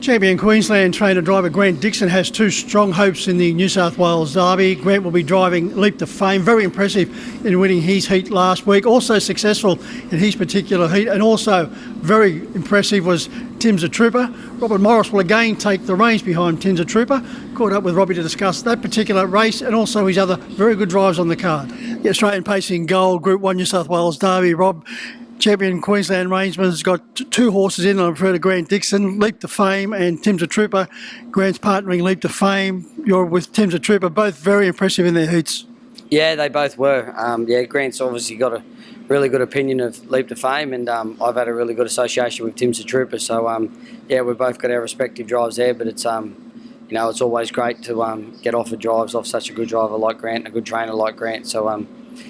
Champion Queensland trainer driver Grant Dixon has two strong hopes in the New South Wales Derby. Grant will be driving Leap to Fame, very impressive in winning his heat last week, also successful in his particular heat, and also very impressive was Tim's a Trooper. Robert Morris will again take the reins behind Tim's a Trooper. Caught up with Robbie to discuss that particular race and also his other very good drives on the card. The Australian Pacing Gold Group 1 New South Wales Derby, Rob. Champion Queensland Rangeman's got two horses in. I refer to Grant Dixon, Leap to Fame and Tim's a Trooper. Grant's partnering Leap to Fame. You're with Tim's a Trooper, both very impressive in their heats. Yeah, they both were. Grant's obviously got a really good opinion of Leap to Fame, and I've had a really good association with Tim's a Trooper. So, we've both got our respective drives there, but it's it's always great to get offered drives off such a good driver like Grant and a good trainer like Grant. So,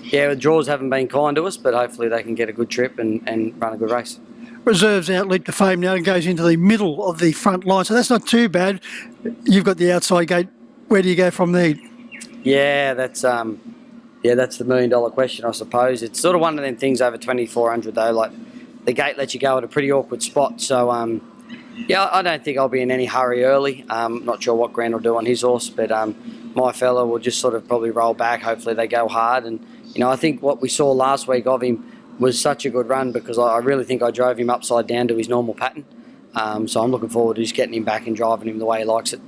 the draws haven't been kind to us, but hopefully they can get a good trip and run a good race. Reserves out Leap to Fame now and goes into the middle of the front line, so that's not too bad. You've got the outside gate. Where do you go from there? Yeah, that's the $1 million question, I suppose. It's sort of one of them things over 2,400 though. Like the gate lets you go at a pretty awkward spot, so I don't think I'll be in any hurry early. Not sure what Grant will do on his horse, but my fella will just sort of probably roll back. Hopefully they go hard, and I think what we saw last week of him was such a good run because I really think I drove him upside down to his normal pattern. So I'm looking forward to just getting him back and driving him the way he likes it.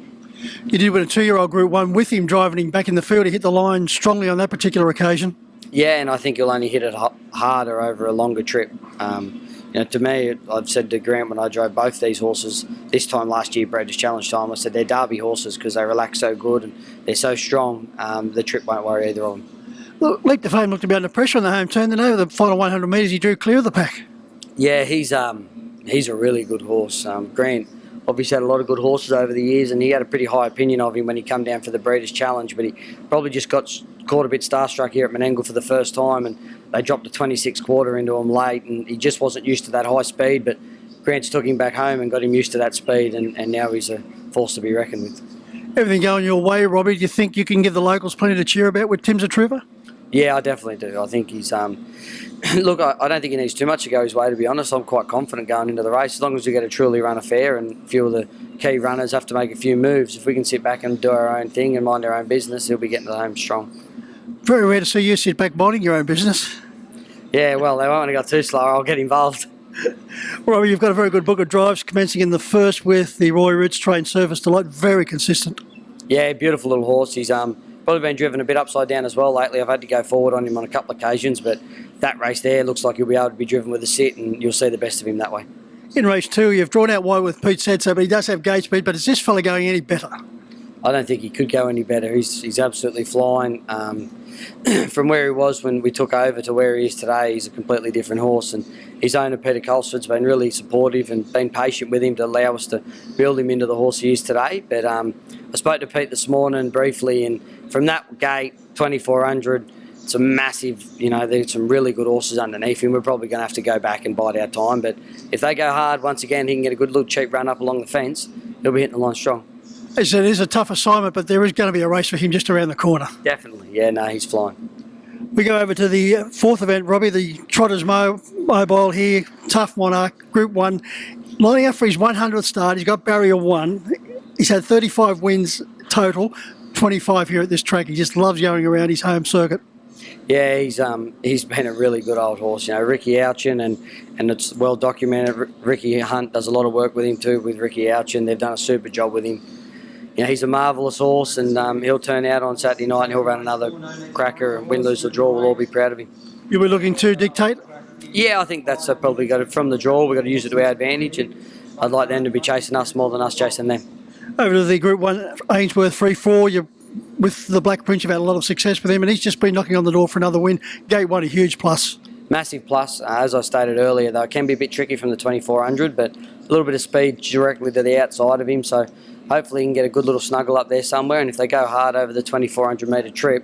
You did win a 2-year-old Group 1 with him driving him back in the field. He hit the line strongly on that particular occasion. Yeah, and I think he'll only hit it harder over a longer trip. To me, I've said to Grant when I drove both these horses this time last year, Breeders' Challenge time, I said they're Derby horses because they relax so good and they're so strong. The trip won't worry either of them. Look, Leap to Fame looked to be under pressure on the home turn. Then over the final 100 metres, he drew clear of the pack. Yeah, he's a really good horse. Grant obviously had a lot of good horses over the years, and he had a pretty high opinion of him when he come down for the Breeders' Challenge, but he probably just got caught a bit starstruck here at Menangle for the first time, and they dropped a 26 quarter into him late, and he just wasn't used to that high speed, but Grant's took him back home and got him used to that speed, and now he's a force to be reckoned with. Everything going your way, Robbie. Do you think you can give the locals plenty to cheer about with Tim's a Trooper? Yeah, I definitely do. I think he's... Look, I don't think he needs too much to go his way, to be honest. I'm quite confident going into the race. As long as we get a truly run affair and a few of the key runners have to make a few moves, if we can sit back and do our own thing and mind our own business, he'll be getting to the home strong. Very rare to see you sit back minding your own business. Yeah, well, they won't go too slow. I'll get involved. Robbie, you've got a very good book of drives, commencing in the first with the Roy Roots Train Service Delight. Very consistent. Yeah, beautiful little horse. He's probably been driven a bit upside down as well lately. I've had to go forward on him on a couple of occasions, but that race there looks like he'll be able to be driven with a sit, and you'll see the best of him that way. In race 2, you've drawn out wide with Pete Setso, but he does have gate speed. But is this fella going any better? I don't think he could go any better. He's absolutely flying. From where he was when we took over to where he is today, he's a completely different horse, and his owner Peter Colsford's been really supportive and been patient with him to allow us to build him into the horse he is today. But I spoke to Pete this morning briefly, and from that gate, 2,400, it's a massive, there's some really good horses underneath him. We're probably going to have to go back and bide our time, but if they go hard, once again, he can get a good little cheap run up along the fence. He'll be hitting the line strong. As I said, it is a tough assignment, but there is going to be a race for him just around the corner. Definitely. Yeah, no, he's flying. We go over to the fourth event, Robbie, the Trotters Mobile here, Tough Monarch, Group 1. Lining up for his 100th start, he's got barrier 1. He's had 35 wins total, 25 here at this track. He just loves going around his home circuit. Yeah, he's been a really good old horse. Ricky Ouchin, and it's well documented. Ricky Hunt does a lot of work with him too, with Ricky Ouchin. They've done a super job with him. He's a marvellous horse, and he'll turn out on Saturday night and he'll run another cracker, and win, lose or draw, we'll all be proud of him. You'll be looking to dictate? Yeah, I think that's probably got it from the draw. We've got to use it to our advantage, and I'd like them to be chasing us more than us chasing them. Over to the Group 1 Ainsworth 3-4, you're with the Black Prince. You've had a lot of success with him, and he's just been knocking on the door for another win. Gate 1, a huge plus. Massive plus. As I stated earlier, though, it can be a bit tricky from the 2,400, but a little bit of speed directly to the outside of him, so hopefully he can get a good little snuggle up there somewhere, and if they go hard over the 2,400 metre trip,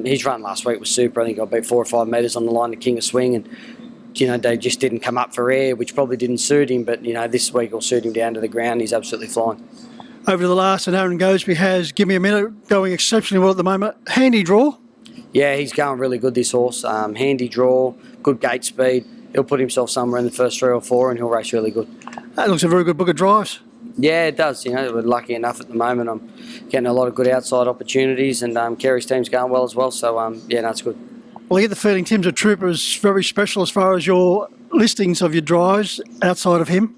his run last week was super. I think I beat 4 or 5 metres on the line to King of Swing, and they just didn't come up for air, which probably didn't suit him, but this week will suit him down to the ground. He's absolutely flying. Over to the last, and Aaron Gosby has, give me a minute, going exceptionally well at the moment. Handy draw. Yeah, he's going really good, this horse. Handy draw, good gate speed. He'll put himself somewhere in the first 3 or 4, and he'll race really good. That looks a very good book of drives. Yeah, it does. We're lucky enough at the moment. I'm getting a lot of good outside opportunities, and Kerry's team's going well as well. So yeah, no, it's good. Well, I get the feeling Tim's a Trooper is very special as far as your listings of your drives outside of him.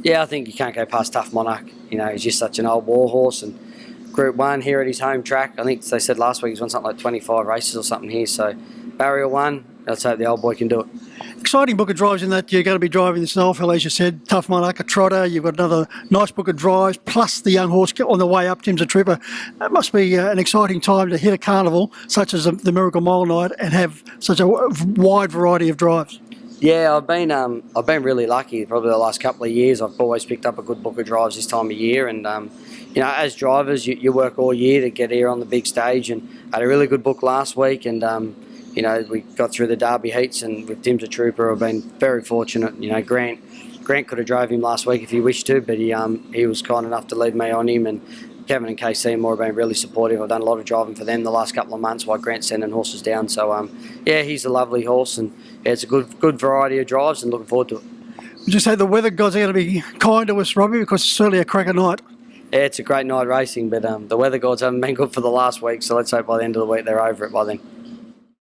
Yeah, I think you can't go past Tough Monarch. He's just such an old war horse, and Group 1 here at his home track. I think they said last week he's won something like 25 races or something here. So Barrier 1, let's hope the old boy can do it. Exciting book of drives in that you're going to be driving this Nolfell, as you said, Tough Monarch, a trotter. You've got another nice book of drives, plus the young horse on the way up, Tim's a Trooper. It must be an exciting time to hit a carnival such as the Miracle Mile Night and have such a wide variety of drives. Yeah, I've been really lucky. Probably the last couple of years, I've always picked up a good book of drives this time of year, and as drivers, you work all year to get here on the big stage, and I had a really good book last week, and we got through the Derby heats, and with Tim's a Trooper, I've been very fortunate. Grant could have drove him last week if he wished to, but he was kind enough to leave me on him, and Kevin and KC Seymour have been really supportive. I've done a lot of driving for them the last couple of months while Grant's sending horses down. So yeah, he's a lovely horse, and yeah, it's a good variety of drives, and looking forward to it. Would you say the weather gods are going to be kind to us, Robbie, because it's certainly a cracker night? Yeah, it's a great night racing, but the weather gods haven't been good for the last week, so let's hope by the end of the week they're over it by then.